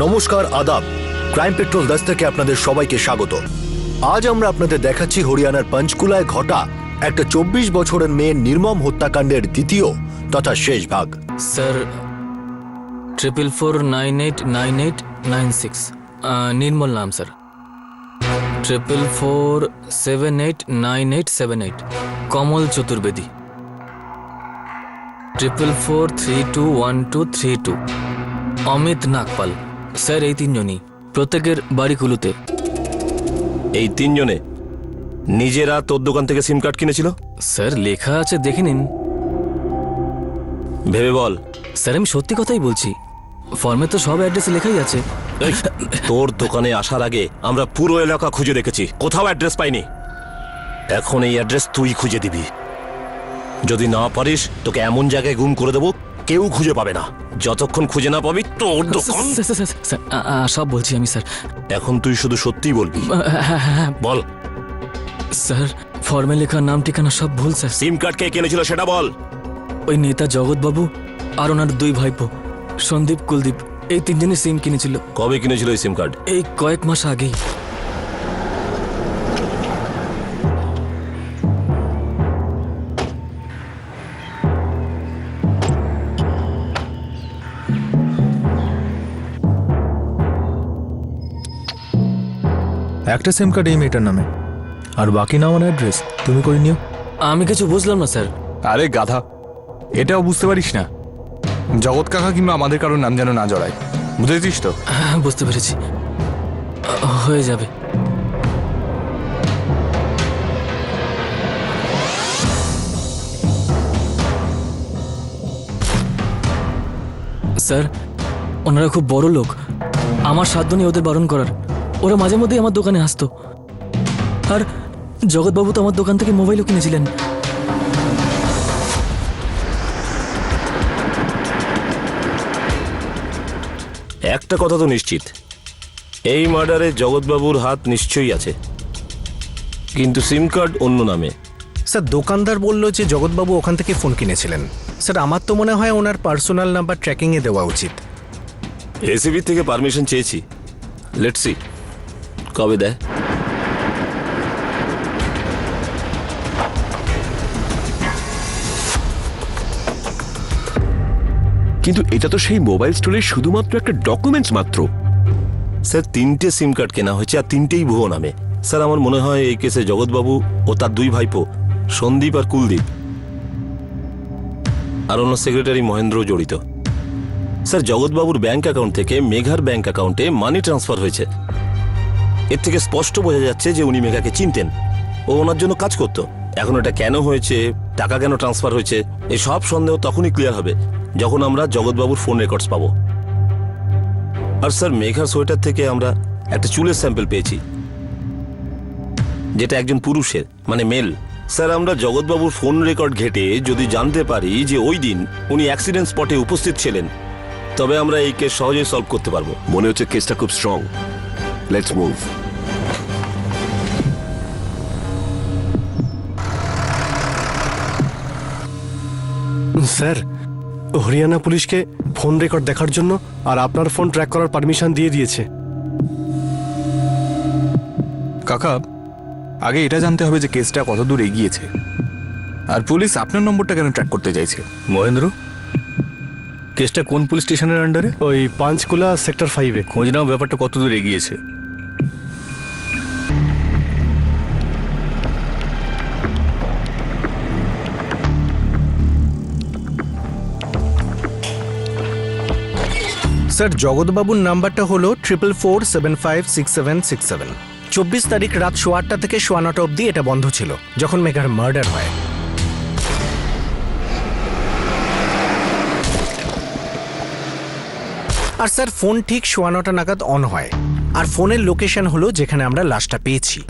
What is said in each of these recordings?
নমস্কার, আদাব। Crime petrol 10 থেকে আপনাদের সবাইকে স্বাগত। আজ আমরা আপনাদের দেখাচ্ছি হরিয়ানার পঞ্চকুলায় ঘটা একটা 24 বছরের মেয়ের নির্মম হত্যাকাণ্ডের দ্বিতীয় তথা শেষ ভাগ। স্যার 44989896 নির্মল নাম স্যার। 4447989878 কমল চতুর্বেদী। 44321232 অমিত নাগপাল। স্যার এই তিনজনই, প্রত্যেকের বাড়ি কুলুতে। এই তিনজনে নিজেরা তোর দোকান থেকে সিম কার্ড কিনেছিল? স্যার লেখা আছে, দেখে নিন। ভেবে বল। স্যার আমি সত্যি কথাই বলছি, ফর্মে তো সব অ্যাড্রেস লেখাই আছে। এই, তোর দোকানে আসার আগে আমরা পুরো এলাকা খুঁজে দেখেছি, কোথাও অ্যাড্রেস পাইনি। এখন এই অ্যাড্রেস তুই খুঁজে দিবি। যদি না পারিস তোকে এমন জায়গায় গুম করে দেবো কেউ খুঁজে পাবে না। যতক্ষণ খুঁজে না পাবি তোর দোকান। স্যার সব বলছি আমি স্যার। এখন তুই শুধু সত্যিই বলবি। বল। স্যার ফর্মে লেখা নাম ঠিকানা সব ভুল স্যার। সিম কার্ড কে কিনেছিল সেটা বল। ওই নেতা জগৎবাবু আর ওনার দুই ভাইপো সন্দীপ কুলদীপ, এই তিনজনই সিম কিনেছিল। কবে কিনেছিল এই সিম কার্ড? এই কয়েক মাস আগেই। একটা সিম কার্ড এই মেয়েটার নামে, আর বাকি নাম আর অ্যাড্রেস তুমি করে নিও। আমি কিছু বুঝলাম না স্যার। আরে গাধা, এটাও বুঝতে পারিস না? জগৎ কাকা কিংবা আমাদের কারোর নাম যেন না জড়ায়, বুঝেছিস তো? হ্যাঁ বুঝতে পেরেছি, হয়ে যাবে। স্যার ওনারা খুব বড় লোক, আমার সাধ্য নেই ওদের বারণ করার। ওরা মাঝে মধ্যেই আমার দোকানে আসতো, আর জগৎবাবু তো আমার দোকান থেকে মোবাইলও কিনেছিলেন। একটা কথা তো নিশ্চিত, এই মার্ডারে জগৎবাবুর হাত নিশ্চয়ই আছে, কিন্তু সিম কার্ড অন্য নামে। স্যার দোকানদার বলল যে জগৎবাবু ওখান থেকে ফোন কিনেছিলেন। স্যার আমার তো মনে হয় ওনার পার্সোনাল নাম্বার ট্র্যাকিংয়ে দেওয়া উচিত। এসিবি থেকে পারমিশন চেয়েছি, লেটস সি কবে দেয়। কিন্তু এটা তো সেই মোবাইল স্টোরের শুধুমাত্র একটা ডকুমেন্টস মাত্র। স্যার 3টে সিম কার্ড কেনা হয়েছে আর 3টেই ভুয়ো নামে। স্যার আমার মনে হয় এই কেসে জগৎবাবু ও তার দুই ভাইপো সন্দীপ আর কুলদীপ আর অন্য সেক্রেটারি মহেন্দ্র জড়িত। স্যার জগৎবাবুর ব্যাংক অ্যাকাউন্ট থেকে মেঘার ব্যাংক অ্যাকাউন্টে মানি ট্রান্সফার হয়েছে। এর থেকে স্পষ্ট বোঝা যাচ্ছে যে উনি মেঘাকে চিনতেন, ও ওনার জন্য কাজ করত। এখন এটা কেন হয়েছে, টাকা কেন ট্রান্সফার হয়েছে, এই সব সন্দেহ তখনই ক্লিয়ার হবে যখন আমরা জগৎবাবুর ফোন রেকর্ডস পাবো। আর স্যার মেঘার সোয়েটার থেকে আমরা একটা চুলের স্যাম্পল পেয়েছি, যেটা একজন পুরুষের, মানে মেল। স্যার আমরা জগৎবাবুর ফোন রেকর্ড ঘেটে যদি জানতে পারি যে ওই দিন উনি অ্যাক্সিডেন্ট স্পটে উপস্থিত ছিলেন, তবে আমরা এই কেস সহজেই সলভ করতে পারবো। মনে হচ্ছে কেসটা খুব strong. Let's move. Sir Haryana পুলিশকে ফোন রেকর্ড দেখার জন্য আর আপনার ফোন ট্র্যাক করার পারমিশন দিয়ে দিয়েছে। কাকা, আগে এটা জানতে হবে যে কেসটা কত দূর এগিয়েছে, আর পুলিশ আপনার নম্বরটা কেন ট্র্যাক করতে চাইছে? মহেন্দ্র, কেসটা কোন পুলিশ স্টেশনের আন্ডারে? ওই পাঁচকুলা সেক্টর 5-এ। খোঁজ নাও ব্যাপারটা কত দূর এগিয়েছে। স্যার জগৎবাবুর নাম্বারটা হলো 4447566767। 24 তারিখ রাত 8:15 থেকে 9:15 অবধি এটা বন্ধ ছিল, যখন মেঘার মার্ডার হয়। আর স্যার ফোন ঠিক 9:15 নাগাদ অন হয়, আর ফোনের লোকেশন হলো যেখানে আমরা লাশটা পেয়েছি।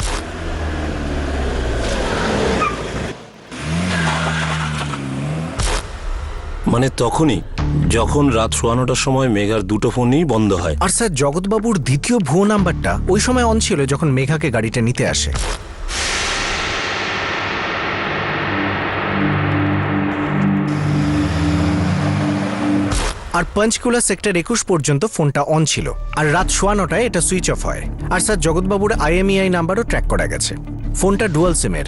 মানে তখনই যখন রাত 9:15টার সময় মেঘার দুটো ফোনই বন্ধ হয়। আর স্যার জগৎবাবুর দ্বিতীয় ভুয়ো নাম্বারটা ওই সময় অন ছিল যখন মেঘাকে গাড়িটা নিতে আসে। আর পঞ্চকুলা সেক্টর 21 পর্যন্ত ফোনটা অন ছিল, আর রাত 9:15 এটা সুইচ অফ হয়। আর স্যার জগৎবাবুর IMEI নাম্বারও ট্র্যাক করা গেছে। ফোনটা ডুয়াল সিমের,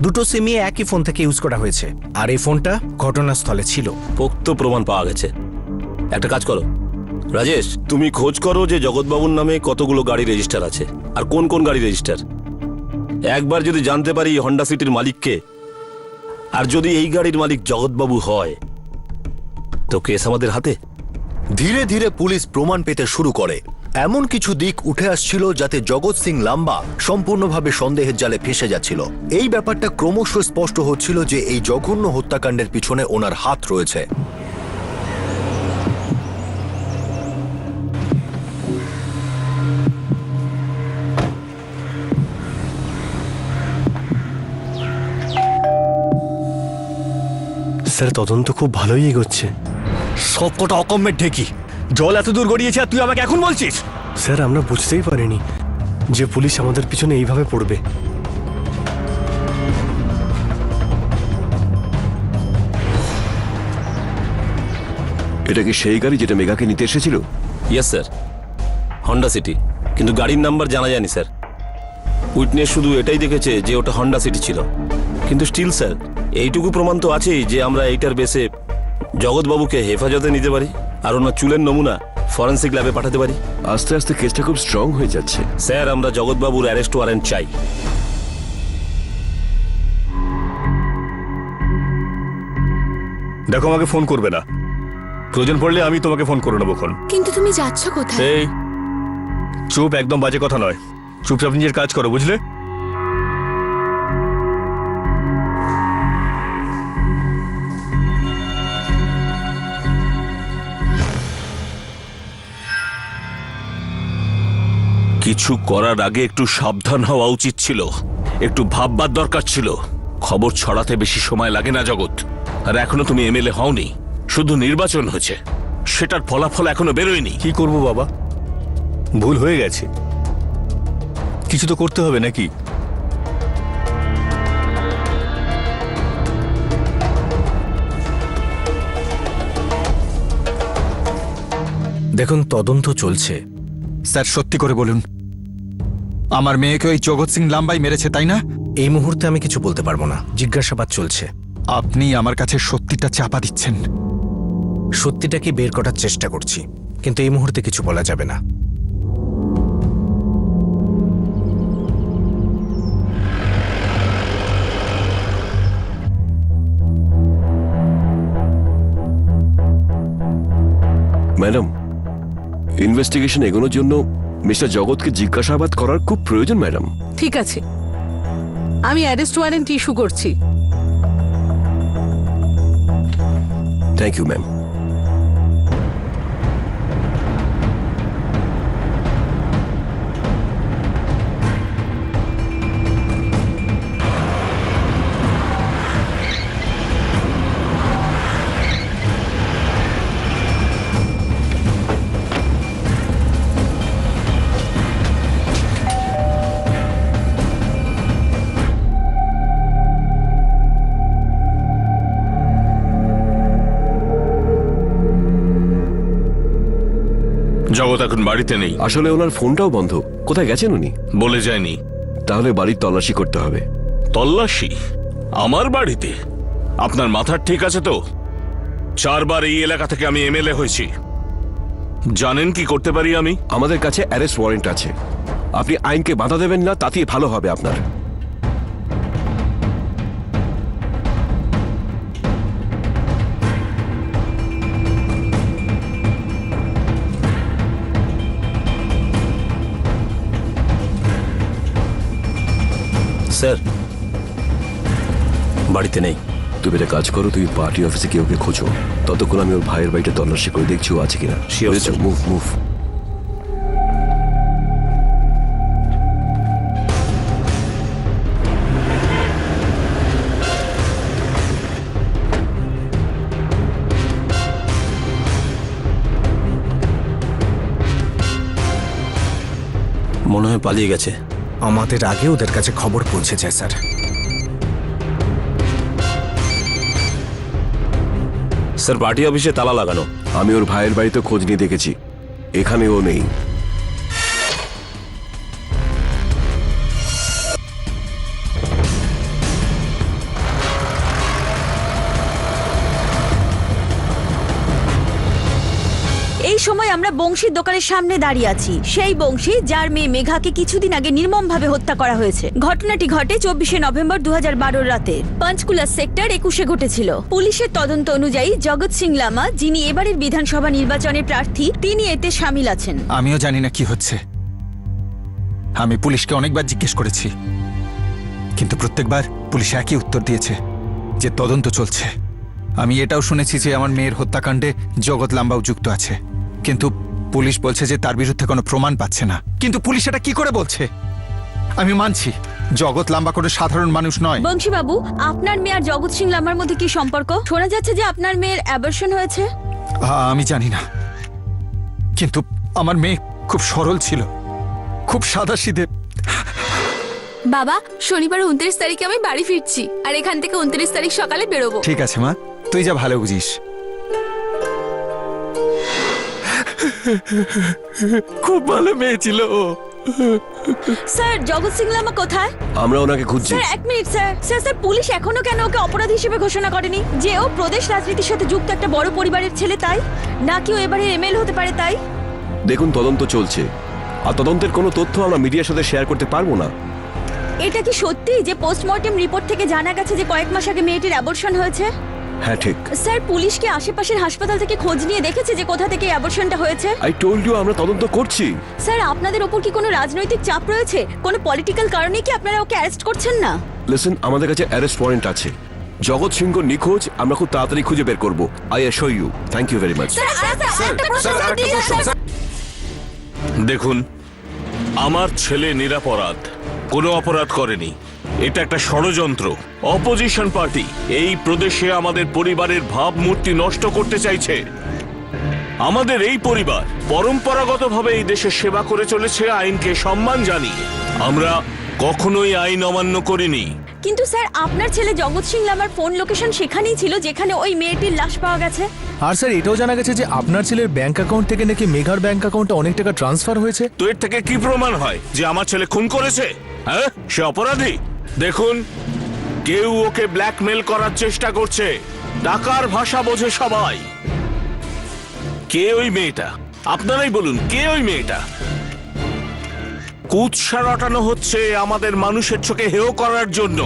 দুটো সিমই একই ফোন থেকে ইউজ করা হয়েছে, আর এই ফোনটা ঘটনাস্থলে ছিল। পোক্ত প্রমাণ পাওয়া গেছে। একটা কাজ করো রাজেশ, তুমি খোঁজ করো যে জগৎবাবুর নামে কতগুলো গাড়ি রেজিস্টার আছে আর কোন কোন গাড়ি রেজিস্টার। একবার যদি জানতে পারি হন্ডা সিটির মালিককে, আর যদি এই গাড়ির মালিক জগৎবাবু হয়, তো কেস আমাদের হাতে। ধীরে ধীরে পুলিশ প্রমাণ পেতে শুরু করে। এমন কিছু দিক উঠে আসছিল যাতে জগৎ সিং লাম্বা সম্পূর্ণভাবে সন্দেহের জালে ফেসে যাচ্ছিল। এই ব্যাপারটা ক্রমশ স্পষ্ট হচ্ছিল যে এই জঘন্য হত্যাকাণ্ডের পিছনে ওনার হাত রয়েছে। স্যার তদন্ত খুব ভালোই এগোচ্ছে। সবকটা অকম্মের ঢেকি, জল এত দূর গড়িয়েছে আর তুই আমাকে এখন বলছিস? স্যার আমরা বুঝতেই পারিনি যে পুলিশ আমাদের পিছনে এইভাবে পড়বে। এটা কি সেই গাড়ি যেটা মেঘাকে নিতে এসেছিল? ইয়েস স্যার, হন্ডা সিটি, কিন্তু গাড়ির নাম্বার জানা যায়নি স্যার। উইটনেস শুধু এটাই দেখেছে যে ওটা হন্ডা সিটি ছিল। কিন্তু স্টিল স্যার, এইটুকু প্রমাণ তো আছেই যে আমরা এইটার বেসে জগৎবাবুকে হেফাজতে নিতে পারি আর ওনার চুলের নমুনা ফরেন্সিক ল্যাবে পাঠাতে পারি। আস্তে আস্তে কেসটা খুব স্ট্রং হয়ে যাচ্ছে। স্যার, আমরা জগৎবাবুর অ্যারেস্ট ওয়ারেন্ট চাই। দেখো, আমাকে ফোন করবে না, প্রয়োজন পড়লে আমি তোমাকে ফোন করে নেবো। কিন্তু তুমি যাচ্ছ কোথায়? এই চুপ, একদম বাজে কথা নয়, চুপচাপ নিজের কাজ করো, বুঝলে? কিছু করার আগে একটু সাবধান হওয়া উচিত ছিল, একটু ভাববার দরকার ছিল। খবর ছড়াতে বেশি সময় লাগে না জগৎ। আর এখনো তুমি MLA হওনি, শুধু নির্বাচন হয়েছে, সেটার ফলাফল এখনো বেরোয়নি। কি করব বাবা, ভুল হয়ে গেছে, কিছু তো করতে হবে নাকি? দেখুন, তদন্ত চলছে। স্যার সত্যি করে বলুন, আমার মেয়েকে ওই জগৎ সিং লাম্বাই মেরেছে, তাই না? এই মুহূর্তে আমি কিছু বলতে পারবো না, জিজ্ঞাসাবাদ চলছে। আপনি আমার কাছে সত্যিটা চাপা দিচ্ছেন। সত্যিটাকে বের করার চেষ্টা করছি, কিন্তু এই মুহূর্তে কিছু বলা যাবে না। ম্যাডাম, ইনভেস্টিগেশন এগোনোর জন্য মিস্টার জগৎকে জিজ্ঞাসাবাদ করার খুব প্রয়োজন ম্যাডাম। ঠিক আছে, আমি অ্যারেস্ট ওয়ারেন্ট ইস্যু করছি। Thank you ma'am. জগৎ এখন বাড়িতে নেই। আসলে ওনার ফোনটাও বন্ধ, কোথায় গেছেন উনি? বলে যায়নি। তাহলে বাড়ির তল্লাশি করতে হবে। তল্লাশি? আমার বাড়িতে? আপনার মাথার ঠিক আছে তো? 4 বার এই এলাকা থেকে আমি MLA হয়েছি, জানেন কি করতে পারি আমি? আমাদের কাছে অ্যারেস্ট ওয়ারেন্ট আছে, আপনি আইনকে বাধা দেবেন না, তাতেই ভালো হবে আপনার। স্যার, বাড়িতে নেই। তুমি একটা কাজ করো, তুমি পার্টি অফিসে কেউ কে খোঁজো, ততক্ষণ আমি ওর ভাইয়ের বাড়িটা তল্লাশি করে দেখছি ও আছে কিনা। Sure, sir. Move move. মনে হয় পালিয়ে গেছে। আমাদের আগে ওদের কাছে খবর পৌঁছেছে স্যার। স্যার পার্টি অফিসে তালা লাগানো। আমি ওর ভাইয়ের বাড়িতে খোঁজ নিয়ে দেখেছি, এখানেও নেই। এই সময় আমরা বংশীর দোকানের সামনে দাঁড়িয়ে আছি, সেই বংশী যার মেয়ে মেঘাকে কিছুদিন আগে নির্মমভাবে হত্যা করা হয়েছে। ঘটনাটি ঘটে 24শে নভেম্বর 2012 রাতে পঞ্চকুলা সেক্টর 21-এ ঘটেছিল। পুলিশের তদন্ত অনুযায়ী জগৎ সিং লামা, যিনি এবারের বিধানসভা নির্বাচনের প্রার্থী, তিনি এতে সামিল আছেন। আমিও জানি না কি হচ্ছে। আমি পুলিশকে অনেকবার জিজ্ঞেস করেছি, কিন্তু প্রত্যেকবার পুলিশ একই উত্তর দিয়েছে যে তদন্ত চলছে। আমি এটাও শুনেছি যে আমার মেয়ের হত্যাকাণ্ডে জগৎ লাম্বাও যুক্ত আছে, কিন্তু পুলিশ বলছে যে তার বিরুদ্ধে কোনো প্রমাণ পাচ্ছে না। কিন্তু পুলিশ এটা কি করে বলছে? আমি মানছি জগৎ লাম্বা কোনো সাধারণ মানুষ নয়। বংশী বাবু, আপনার মেয়ে আর জগৎ সিং লামার মধ্যে কি সম্পর্ক? শোনা যাচ্ছে যে আপনার মেয়ের অ্যাবর্শন হয়েছে। আমি জানি না, কিন্তু আমার মেয়ে খুব সরল ছিল, খুব সাদাসিধে। বাবা, শনিবার 29 তারিখে আমি বাড়ি ফিরছি, আর এখান থেকে 29 তারিখ সকালে বেরোবো। ঠিক আছে মা, তুই যা ভালো বুঝিস। খুব ভালো মেয়ে ছিল ও। স্যার, জগৎ সিং লামা কোথায়? আমরা ওনাকে খুঁজছি। স্যার, এক মিনিট স্যার। স্যার, পুলিশ এখনো কেন ওকে অপরাধী হিসেবে ঘোষণা করেনি? যে ও প্রদেশ রাজনীতির সাথে যুক্ত একটা বড় পরিবারের ছেলে, তাই নাকি ও এবারে এমএলএ হতে পারে তাই? দেখুন, তদন্ত চলছে, আর তদন্তের কোনো তথ্য আমরা মিডিয়ার সাথে শেয়ার করতে পারবো না। এটা কি সত্যি যে পোস্টমর্টেম রিপোর্ট থেকে জানা গেছে যে কয়েক মাস আগে মেয়েটির অ্যাবর্শন হয়েছে? হ্যাঁ, ঠিক। স্যার, পুলিশ কি আশেপাশের হাসপাতাল থেকে খোঁজ নিয়ে দেখেছে যে কোথা থেকে অ্যাবর্শনটা হয়েছে? আই টোল্ড ইউ, আমরা তদন্ত করছি। স্যার, আপনাদের ওপর কি কোনো রাজনৈতিক চাপ রয়েছে? কোনো পলিটিক্যাল কারণে কি আপনারা ওকে অ্যারেস্ট করছেন না? লিসেন, আমাদের কাছে অ্যারেস্ট ওয়ারেন্ট আছে। জগৎ সিংহ নিখোঁজ, আমরা খুব তাড়াতাড়ি খুঁজে বের করব। I assure you. Thank you very much. দেখুন, আমার ছেলে নিরপরাধ, কোনো অপরাধ করেনি। এটা একটা ষড়যন্ত্র। অপোজিশন পার্টি এই প্রদেশে আমাদের পরিবারের ভাবমূর্তি নষ্ট করতে চাইছে। আমাদের এই পরিবার পরম্পরাগতভাবে এই দেশের সেবা করে চলেছে, আইনকে সম্মান জানিয়ে। আমরা কখনোই আইন অমান্য করিনি। কিন্তু স্যার, আপনার ছেলে জগৎ সিং লামার ফোন লোকেশন সেখানেই ছিল যেখানে ওই মেয়েটির লাশ পাওয়া গেছে। আর স্যার, এটাও জানা গেছে যে আপনার ছেলের ব্যাংক অ্যাকাউন্ট থেকে নাকি মেঘার ব্যাংক অ্যাকাউন্টে অনেক টাকা ট্রান্সফার হয়েছে। তো এর থেকে কি প্রমাণ হয় যে আমার ছেলে খুন করেছে? হ্যাঁ, সে অপরাধী। দেখুন, কেউ ওকে ব্ল্যাকমেল করার চেষ্টা করছে। টাকার ভাষা বোঝে সবাই। কে ওই মেয়েটা? আপনারাই বলুন, কে ওই মেয়েটা? কুৎসা রটানো হচ্ছে আমাদের মানুষের চোখে হেয় করার জন্য।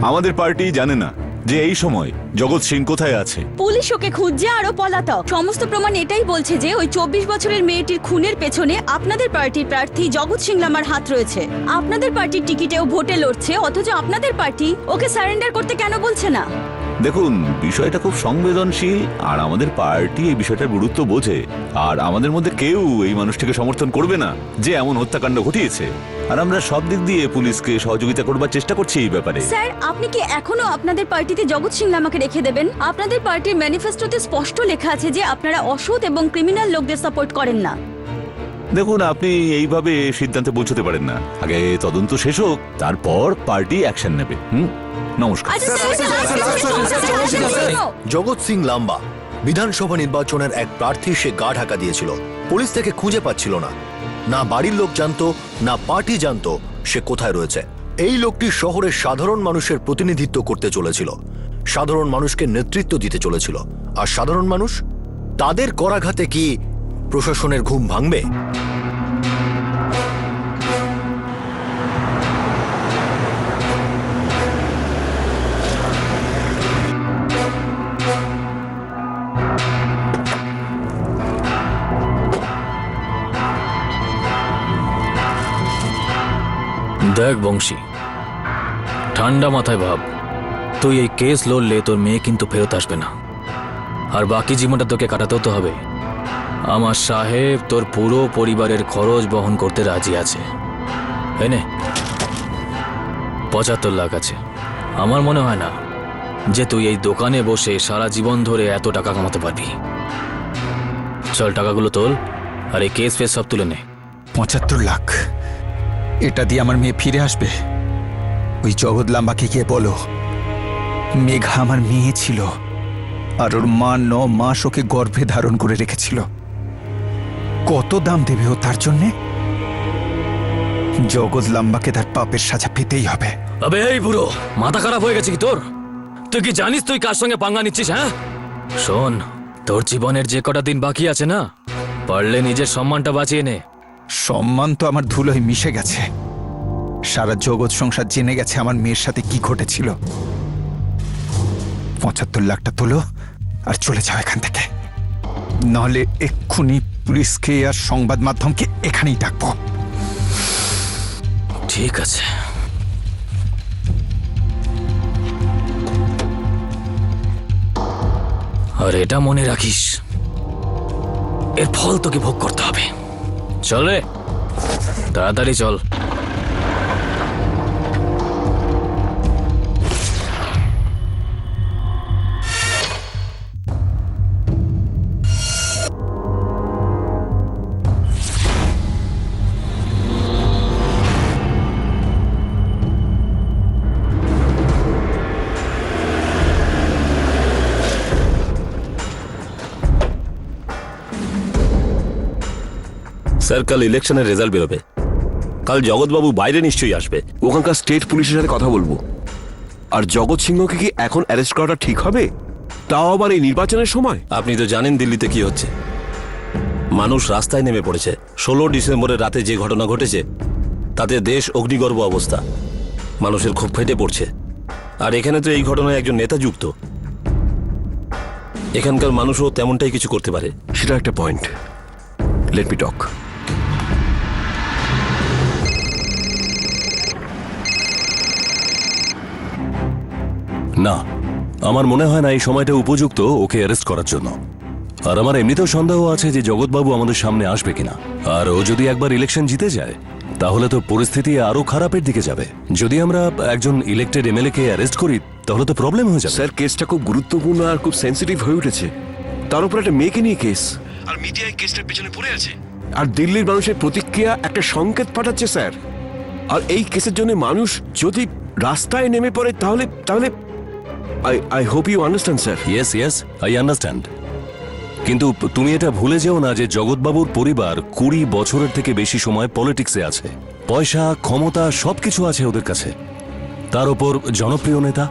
আমাদের পার্টি জানে না যে এই সময় জগৎ সিং কোথায় আছে। পুলিশ ওকে খুঁজছে আরো পলাতক। সমস্ত প্রমাণ এটাই বলছে যে ওই 24 বছরের মেয়েটির খুনের পেছনে আপনাদের পার্টির প্রার্থী জগৎ সিং লামার হাত রয়েছে। আপনাদের পার্টির টিকিটেও ভোটে লড়ছে, অথচ আপনাদের পার্টি ওকে সারেন্ডার করতে কেন বলছে না? দেখুন, বিষয়টা খুব সংবেদনশীল, আর আমাদের পার্টি এই বিষয়টার গুরুত্ব বোঝে। আর আমাদের মধ্যে কেউ এই মানুষটিকে সমর্থন করবে না যে এমন হত্যাকাণ্ড ঘটিয়েছে। আর আমরা সব দিক দিয়ে পুলিশকে সহযোগিতা করবার চেষ্টা করছি এই ব্যাপারে। স্যার, আপনি কি এখনো আপনাদের পার্টিতে জগৎ সিং লামাকে রেখে দেবেন? আপনাদের পার্টির ম্যানিফেস্টোতে স্পষ্ট লেখা আছে যে আপনারা অসৎ এবং ক্রিমিনাল লোকদের সাপোর্ট করেন না। দেখুন, আপনি এইভাবে সিদ্ধান্তে পৌঁছতে পারেন না। আগে তদন্ত শেষ হোক, তারপর পার্টি অ্যাকশন নেবে। নমস্কার। জগৎ সিং লাম্বা বিধানসভা নির্বাচনের এক প্রার্থী, সে গা ঢাকা দিয়েছিল। পুলিশ থেকে খুঁজে পাচ্ছিল না। না বাড়ির লোক জানতো, না পার্টি জানতো সে কোথায় রয়েছে। এই লোকটি শহরের সাধারণ মানুষের প্রতিনিধিত্ব করতে চলেছিল, সাধারণ মানুষকে নেতৃত্ব দিতে চলেছিল। আর সাধারণ মানুষ, তাদের করাঘাতে কি প্রশাসনের ঘুম ভাঙবে? দেখ বংশী, ঠান্ডা মাথায় ভাব। তুই এই কেস লড়লে তোর মেয়ে কিন্তু ফেরত আসবে না, আর বাকি জীবনটা তোকে কাটাতেও তো হবে। আমার সাহেব তোর পুরো পরিবারের খরচ বহন করতে রাজি আছে। এনে 75 লাখ আছে। আমার মনে হয় না যে তুই এই দোকানে বসে সারা জীবন ধরে এত টাকা কামাতে পারবি। চল, টাকাগুলো তোল আর এই কেস ফেস সব তুলে নে। 75 লাখ? এটা দিয়ে আমার মেয়ে ফিরে আসবে? ওই জগৎ লাম্বাকে গিয়ে বলো মেঘা আমার মেয়ে ছিল, আর ওর মা 9 মাস ওকে গর্ভে ধারণ করে রেখেছিল। কত দাম দেবে ও তার জন্যে? জগৎ লাম্বাকে তার পাপের সাজা পেতেই হবে। আবে এই বুড়ো, মাথা খারাপ হয়ে গেছে কি তোর? তুই কি জানিস তুই কার সঙ্গে পাঙ্গা নিচ্ছিস? হ্যাঁ শোন, তোর জীবনের যে কটা দিন বাকি আছে না, পারলে নিজের সম্মানটা বাঁচিয়ে নে। সম্মান তো আমার ধুলোয় মিশে গেছে। সারা জগৎ সংসার জেনে গেছে আমার মেয়ের সাথে কি ঘটেছিল। 75 লাখটা তোলো আর চলে যাও এখান থেকে, নাহলে এক্ষুনি পুলিশকে আর সংবাদ মাধ্যমকে এখানেই ডাকবো। ঠিক আছে। আর এটা মনে রাখিস, এর ফল তোকে ভোগ করতে হবে। চলে, তাড়াতাড়ি চল। স্যার, কাল ইলেকশনের রেজাল্ট বেরোবে। কাল জগৎবাবু বাইরে নিশ্চয়ই আসবে। ওখানকার স্টেট পুলিশের সাথে কথা বলবো। আর জগৎ সিংহকে কি এখন অ্যারেস্ট করাটা ঠিক হবে, তাও আবার এই নির্বাচনের সময়? আপনি তো জানেন দিল্লিতে কি হচ্ছে। মানুষ রাস্তায় নেমে পড়েছে। 16 ডিসেম্বরের রাতে যে ঘটনা ঘটেছে তাতে দেশ অগ্নিগর্ভ অবস্থা। মানুষের ক্ষোভ ফেটে পড়ছে। আর এখানে তো এই ঘটনায় একজন নেতা যুক্ত। এখানকার মানুষও তেমনটাই কিছু করতে পারে। সেটা একটা পয়েন্ট। লেট মি টক। না, আমার মনে হয় না এই সময়টা উপযুক্ত ওকে অ্যারেস্ট করার জন্য। আর আমার এমনিতেও সন্দেহ আছে যে জগৎবাবু আমাদের সামনে আসবে কিনা। আর ও যদি একবার ইলেকশন জিতে যায় তাহলে তো পরিস্থিতি আরো খারাপের দিকে যাবে। যদি আমরা একজন ইলেক্টেড এমএলএ কে অ্যারেস্ট করি তাহলে তো প্রবলেম হয়ে যাবে। স্যার, কেসটা খুব গুরুত্বপূর্ণ আর খুব সেন্সিটিভ হয়ে উঠেছে। তার উপর একটা মেয়েকে নিয়ে কেস, আর মিডিয়ায় কেসটার পেছনে পড়ে আছে। আর দিল্লির মানুষের প্রতিক্রিয়া একটা সংকেত পাঠাচ্ছে স্যার। আর এই কেসের জন্য মানুষ যদি রাস্তায় নেমে পড়ে তাহলে তাহলে I hope you understand sir. Yes, I understand. কিন্তু তুমি এটা ভুলে যেও না যে জগৎবাবুর পরিবার 20 বছরের থেকে বেশি সময় পলিটিক্সে আছে। পয়সা, ক্ষমতা সবকিছু আছে ওদের কাছে। তার উপর জনপ্রিয় নেতা,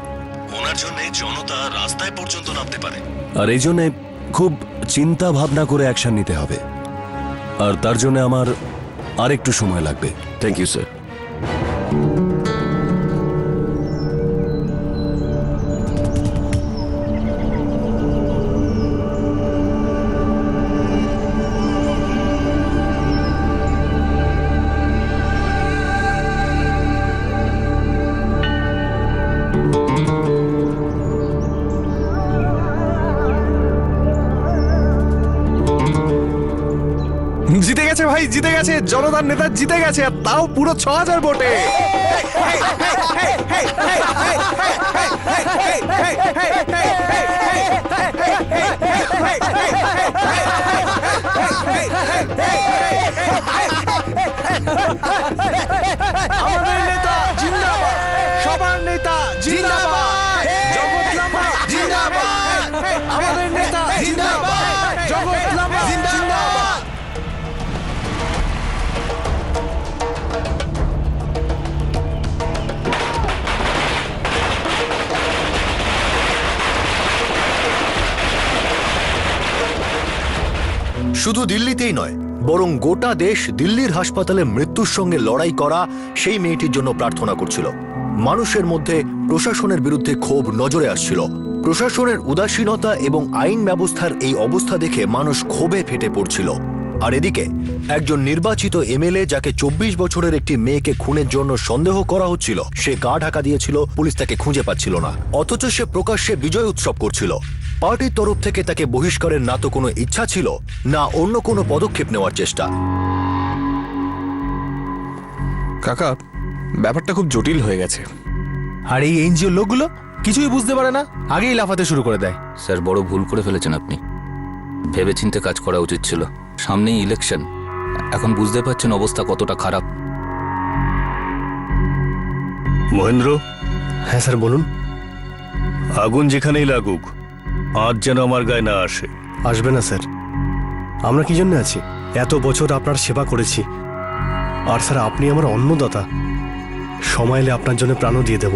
ওনার জন্য জনতা রাস্তায় পর্যন্ত নামতে পারে। আর এই জন্য খুব চিন্তা ভাবনা করে অ্যাকশন নিতে হবে। আর তার জন্য আমার আর একটু সময় লাগবে। Thank you sir. জিতে গেছে ভাই, জিতে গেছে। জনতার নেতা জিতে গেছে, আর তাও পুরো 6000 ভোটে। আমাদের নেতা জিন্দাবাদ, সবার নেতা জিন্দাবাদ, জগৎ লাম্বা জিন্দাবাদ, আমাদের নেতা জিন্দাবাদ, জগৎ লাম্বা জিন্দাবাদ। শুধু দিল্লিতেই নয়, বরং গোটা দেশ দিল্লির হাসপাতালে মৃত্যুর সঙ্গে লড়াই করা সেই মেয়েটির জন্য প্রার্থনা করছিল। মানুষের মধ্যে প্রশাসনের বিরুদ্ধে ক্ষোভ নজরে আসছিল। প্রশাসনের উদাসীনতা এবং আইন ব্যবস্থার এই অবস্থা দেখে মানুষ ক্ষোভে ফেটে পড়ছিল। আর এদিকে একজন নির্বাচিত এমএলএ, যাকে 24 বছরের একটি মেয়েকে খুনের জন্য সন্দেহ করা হচ্ছিল, সে গা ঢাকা দিয়েছিল, পুলিশ তাকে খুঁজে পাচ্ছিল না। অথচ সে প্রকাশ্যে বিজয় উৎসব করছিল। পার্টির তরফ থেকে তাকে বহিষ্কারের না তো কোনো ইচ্ছা ছিল, না অন্য কোনো পদক্ষেপ নেওয়ার চেষ্টা। কাকা, ব্যাপারটা খুব জটিল হয়ে গেছে। আর এই এনজিও লোকগুলো কিছুই বুঝতে পারে না, আগেই লাফাতে শুরু করে দেয়। স্যার, বড় ভুল করে ফেলেছেন আপনি। ভেবেচিন্তে কাজ করা উচিত ছিল। সামনেই ইলেকশন, এখন বুঝতে পারছেন অবস্থা কতটা খারাপ। মহেন্দ্র। হ্যাঁ স্যার, বলুন। আগুন যেখানেই লাগুক, আজ যেন আমার গায়ে না আসে। আসবে না স্যার, আমরা কি জন্য আছি? এত বছর আপনার সেবা করেছি, আর স্যার আপনি আমার অন্নদাতা। সময় এলে আপনার জন্য প্রাণও দিয়ে দেব।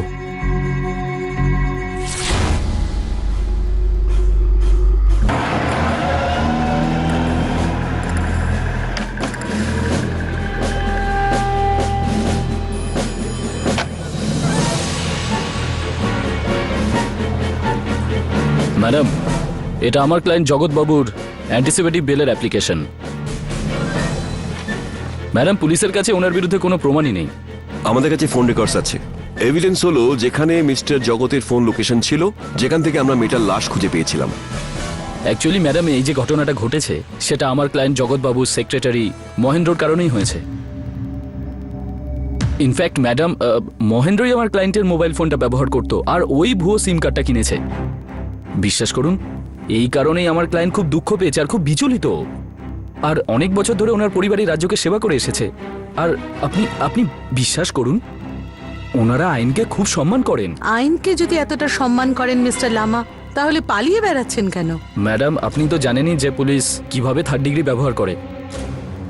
ম্যাডাম, এটা আমার ক্লায়েন্ট জগৎ বাবুর অ্যান্টিসিপেটিভ বেলের অ্যাপ্লিকেশন। ম্যাডাম, পুলিশের কাছে ওনার বিরুদ্ধে কোনো প্রমাণই নেই। আমাদের কাছে ফোন রেকর্ডস আছে। এভিডেন্স হলো যেখানে মিস্টার জগতের ফোন লোকেশন ছিল, যেখান থেকে আমরা মেয়েটার লাশ খুঁজে পেয়েছিলাম। অ্যাকচুয়ালি ম্যাডাম, এই যে ঘটনাটা ঘটেছে সেটা আমার ক্লায়েন্ট জগৎ বাবুর সেক্রেটারি মহেন্দ্রর কারণেই হয়েছে। ইনফ্যাক্ট ম্যাডাম, মহেন্দ্রই আমার ক্লায়েন্টের মোবাইল ফোনটা ব্যবহার করতো আর ওই ভুয়ো সিম কার্ডটা কিনেছে। বিশ্বাস করুন, এই কারণেই আমার ক্লায়েন্ট খুব দুঃখ পেয়েছে আর খুব বিচলিত। আর অনেক বছর ধরে ওনার পরিবারই রাজ্যকে সেবা করে এসেছে। আর আপনি বিশ্বাস করুন, ওনারা আইনকে খুব সম্মান করেন। আইনকে যদি এতটা সম্মান করেন মিস্টার লামা, তাহলে পালিয়ে বেড়াচ্ছেন কেন? ম্যাডাম, আপনি তো জানেনই যে পুলিশ কিভাবে থার্ড ডিগ্রি ব্যবহার করে,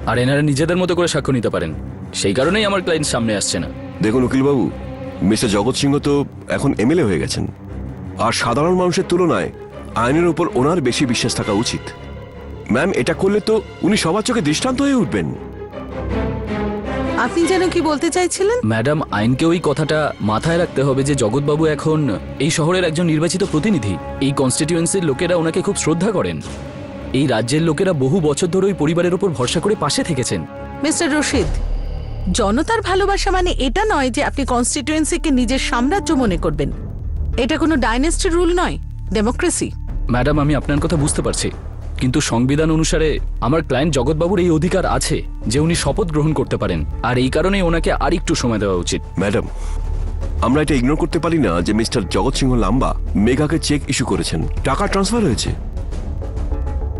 আর এনারা নিজেদের মতো করে সাক্ষ্য নিতে পারেন। সেই কারণেই আমার ক্লায়েন্ট সামনে আসছে না। দেখুন উকিলবাবু, মিস্টার জগৎ সিংহ তো এখন এমএলএ হয়ে গেছেন, আর সাধারণ মানুষের তুলনায় আইনের উপর ওনার বেশি বিশ্বাস থাকা উচিত। ম্যাম, এটা করলে তো উনি সবার চোখে দৃষ্টান্ত হয়ে উঠবেন। আপনি যেন কি বলতে চাইছিলেন? ম্যাডাম, আইনকে ওই কথাটা মাথায় রাখতে হবে যে জগৎবাবু এখন এই শহরের একজন নির্বাচিত প্রতিনিধি। এই কনস্টিটিউয়েন্সির লোকেরা ওনাকে খুব শ্রদ্ধা করেন। এই রাজ্যের লোকেরা বহু বছর ধরে ওই পরিবারের উপর ভরসা করে পাশে থেকেছেন। মিস্টার রশিদ, জনতার ভালোবাসা মানে এটা নয় যে আপনি কনস্টিটিউয়েন্সিকে নিজের সাম্রাজ্য মনে করবেন। এটা কোনো ডাইনেস্টি রুল নয়, ডেমোক্রেসি। ম্যাডাম, আমি আপনার কথা বুঝতে পারছি, কিন্তু সংবিধান অনুসারে আমার ক্লায়েন্ট জগৎবাবুর এই অধিকার আছে যে উনি শপথ গ্রহণ করতে পারেন, আর এই কারণেই ওনাকে আর একটু সময় দেওয়া উচিত। ম্যাডাম, আমরা এটা ইগনোর করতে পারি না যে মিস্টার জগৎ সিংহ লাম্বা মেঘাকে চেক ইস্যু করেছেন, টাকা ট্রান্সফার হয়েছে।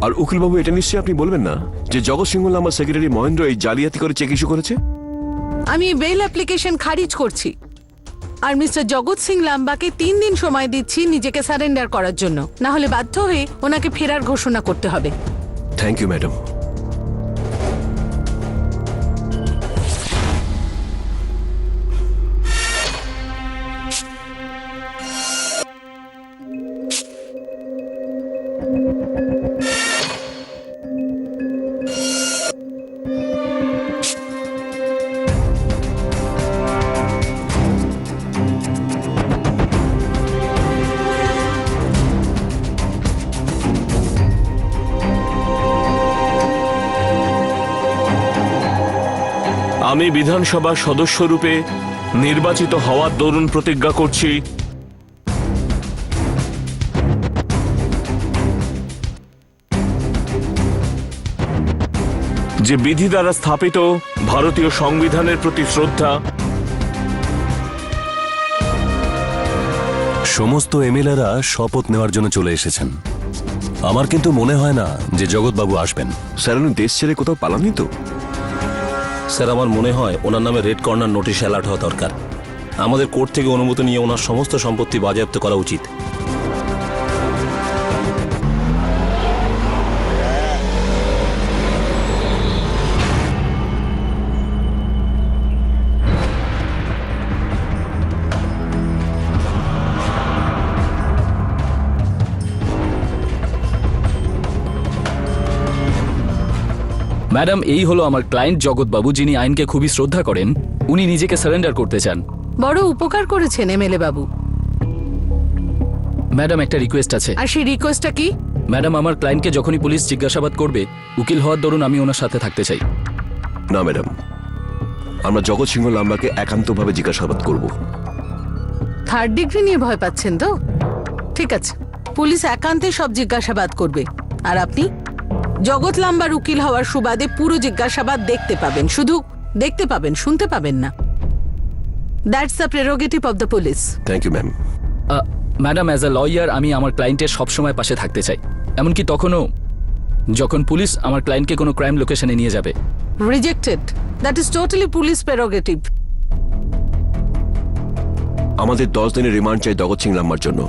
আর উকিলবাবু, এটা নিশ্চয়ই আপনি বলবেন না যে জগৎ সিংহ লাম্বা সেক্রেটারি মহেন্দ্র এই জালিয়াতি করে চেক ইস্যু করেছে? আমি বেল অ্যাপ্লিকেশন খারিজ করছি, আর মিস্টার জগৎ সিং লাম্বাকে 3 দিন সময় দিচ্ছি নিজেকে সারেন্ডার করার জন্য, না হলে বাধ্য হয়ে ওনাকে ফেরার ঘোষণা করতে হবে। Thank you madam. আমি বিধানসভার সদস্য রূপে নির্বাচিত হওয়ার দরুন প্রতিজ্ঞা করছি যে বিধি দ্বারা স্থাপিত ভারতীয় সংবিধানের প্রতি শ্রদ্ধা। সমস্ত এমএলএরা শপথ নেওয়ার জন্য চলে এসেছেন। আমার কিন্তু মনে হয় না যে জগৎবাবু আসবেন। স্যার, উনি দেশ ছেড়ে কোথাও পালাননি তো? স্যার, আমার মনে হয় ওনার নামে রেড কর্নার নোটিশ অ্যালার্ট হওয়া দরকার। আমাদের কোর্ট থেকে অনুমতি নিয়ে ওনার সমস্ত সম্পত্তি বাজেয়াপ্ত করা উচিত। ম্যাডাম, এই হলো আমার ক্লায়েন্ট জগৎবাবু, যিনি আইনকে খুবই শ্রদ্ধা করেন। উনি নিজেকে সারেন্ডার করতে চান। বড় উপকার করেছেন এমএলএ বাবু। ম্যাডাম, একটা রিকোয়েস্ট আছে। আর সেই রিকোয়েস্টটা কি? ম্যাডাম, আমার ক্লায়েন্টকে যখনই পুলিশ জিজ্ঞাসাবাদ করবে, উকিল হওয়ার দরুন আমি ওনার সাথে থাকতে চাই। না ম্যাডাম, আমরা জগৎ সিংহ লাম্বাকে একান্তভাবে জিজ্ঞাসাবাদ করব। থার্ড ডিগ্রি নিয়ে ভয় পাচ্ছেন তো? ঠিক আছে, পুলিশ একান্তে সব জিজ্ঞাসাবাদ করবে, আর আপনি জগৎ লাম্বার উকিল হওয়ার সুবাদে পুরো জিজ্ঞাসাবাদ দেখতে পাবেন। শুধু দেখতে পাবেন, শুনতে পাবেন না। That's the prerogative of the police. Thank you ma'am. Madam, as a lawyer আমি আমার ক্লায়েন্টের সবসময় পাশে থাকতে চাই, এমনকি তখনও যখন পুলিশ আমার ক্লায়েন্টকে কোনো ক্রাইম লোকেশনে নিয়ে যাবে। Rejected. That is totally police prerogative. আমাদের 10 দিনের রিমান্ড চাই জগৎ সিং লাম্বার জন্য।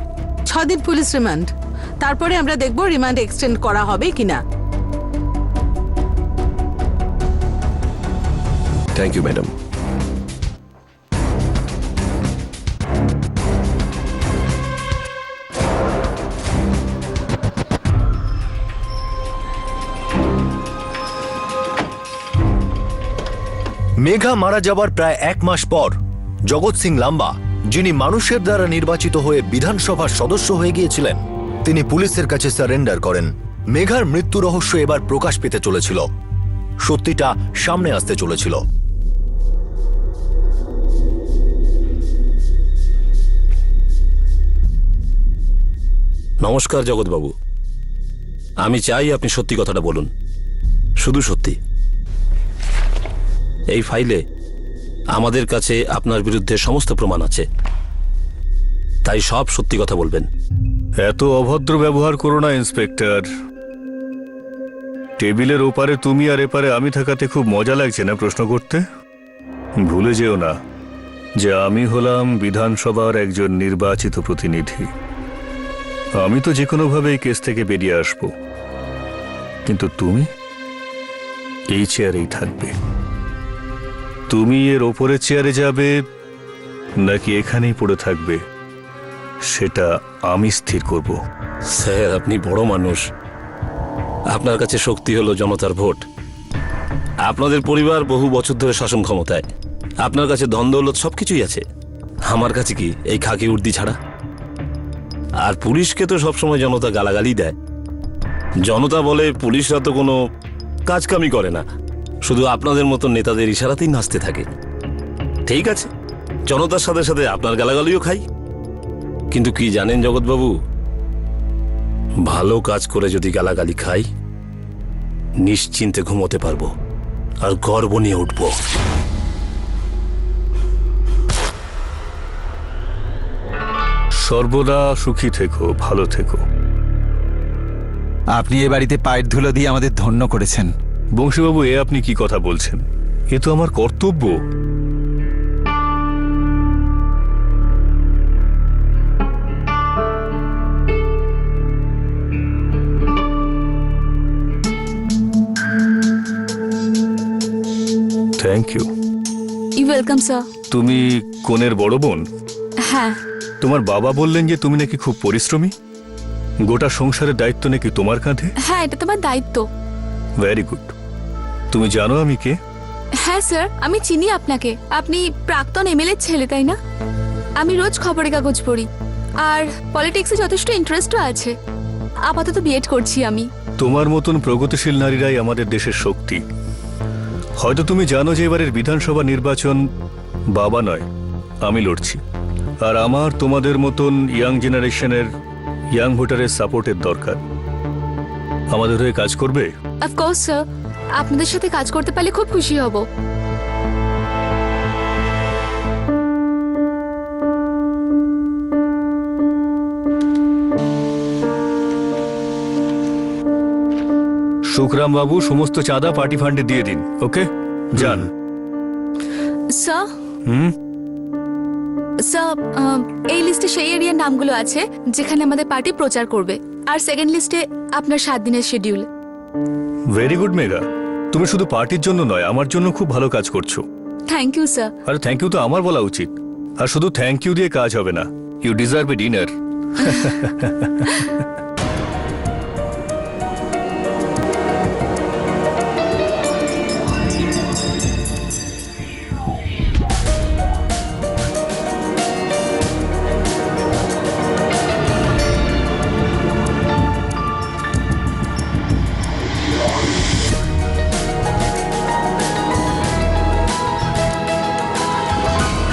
6 দিন পুলিশ রিমান্ড, তারপরে আমরা দেখব রিমান্ড এক্সটেন্ড করা হবে কিনা। Thank you madam. মেঘা মারা যাবার প্রায় 1 মাস পর জগৎ সিং লাম্বা, যিনি মানুষের দ্বারা নির্বাচিত হয়ে বিধানসভার সদস্য হয়ে গিয়েছিলেন, তিনি পুলিশের কাছে সারেন্ডার করেন। মেঘার মৃত্যু রহস্য এবার প্রকাশ পেতে চলেছিল, সত্যিটা সামনে আসতে চলেছিল। নমস্কার জগৎবাবু, আমি চাই আপনি সত্যি কথাটা বলুন, শুধু সত্যি। এই ফাইলে আমাদের কাছে আপনার বিরুদ্ধে সমস্ত প্রমাণ আছে, তাই সব সত্যি কথা বলবেন। এত অভদ্র ব্যবহার করো না ইন্সপেক্টর। টেবিলের ওপারে তুমি আর এপারে আমি থাকাতে খুব মজা লাগছে না প্রশ্ন করতে? ভুলে যেও না যে আমি হলাম বিধানসভার একজন নির্বাচিত প্রতিনিধি। আমি তো যে কোনোভাবে এই কেস থেকে বেরিয়ে আসব, কিন্তু তুমি এই চেয়ারেই থাকবে। তুমি এর ওপরের চেয়ারে যাবে নাকি এখানেই পড়ে থাকবে, সেটা আমি স্থির করব। স্যার, আপনি বড় মানুষ, আপনার কাছে শক্তি হলো জনতার ভোট। আপনাদের পরিবার বহু বছর ধরে শাসন ক্ষমতায়, আপনার কাছে ধন দৌলত সবকিছুই আছে। আমার কাছে কি এই খাকি উর্দি ছাড়া? আর পুলিশকে তো সবসময় জনতা গালাগালি দেয়। জনতা বলে পুলিশরা তো কোনো কাজকামই করে না, শুধু আপনাদের মতো নেতাদের ইশারাতেই নাচতে থাকে। ঠিক আছে, জনতার সাথে সাথে আপনার গালাগালিও খাই, কিন্তু কি জানেন জগৎবাবু, ভালো কাজ করে যদি গালাগালি খাই, নিশ্চিন্তে ঘুমোতে পারবো আর গর্ব নিয়ে উঠবো। সর্বদা সুখী থেকো, ভালো থেকো। আপনি এ বাড়িতে পায়ের ধুলো দিয়ে আমাদের ধন্য করেছেন। বংশীবাবু, এ আপনি কি কথা বলছেন? এ তো আমার কর্তব্য। Thank you. You welcome sir. তুমি কোনের বড় বোন? হ্যাঁ। তোমার বাবা বললেন যে তুমি নাকি খুব পরিশ্রমী, গোটা সংসারের দায়িত্ব নাকি তোমার কাঁধে? হ্যাঁ, এটা তোমার দায়িত্ব। Very good. তুমি জানো আমি কে? হ্যাঁ স্যার, আমি চিনি আপনাকে। আপনি প্রাক্তন এমএলএ ছেলে, তাই না? আমি রোজ খবরের কাগজ পড়ি, আর পলিটিক্সে যথেষ্ট ইন্টারেস্টও আছে। আপাতত বিএড করছি আমি। তোমার মতন প্রগতিশীল নারীরাই আমাদের দেশের শক্তি। হয়তো তুমি জানো যে এবারের বিধানসভা নির্বাচন বাবা নয়, আমি লড়ছি। আর আমার তোমাদের মতন ইয়াং জেনারেশনের ইয়াং ভোটারের সাপোর্টের দরকার। আমাদের হয়ে কাজ করবে? অফকোর্স স্যার, আপনাদের সাথে কাজ করতে পারলে খুব খুশি হব। সুখরাম বাবু, সমস্ত চাঁদা পার্টি ফান্ডে দিয়ে দিন। ওকে, যান। স্যার, হুম, স্যার, এই লিস্টে সেই এরিয়ার নামগুলো আছে যেখানে আমাদের পার্টি প্রচার করবে, আর সেকেন্ড লিস্টে আপনার 7 দিনের শিডিউল। ভেরি গুড মেঘা, তুমি শুধু পার্টির জন্য নয়, আমার জন্য খুব ভালো কাজ করছো। Thank you sir. আরে থ্যাংক ইউ তো আমার বলা উচিত। আর শুধু থ্যাংক ইউ দিয়ে কাজ হবে না, you deserve a dinner.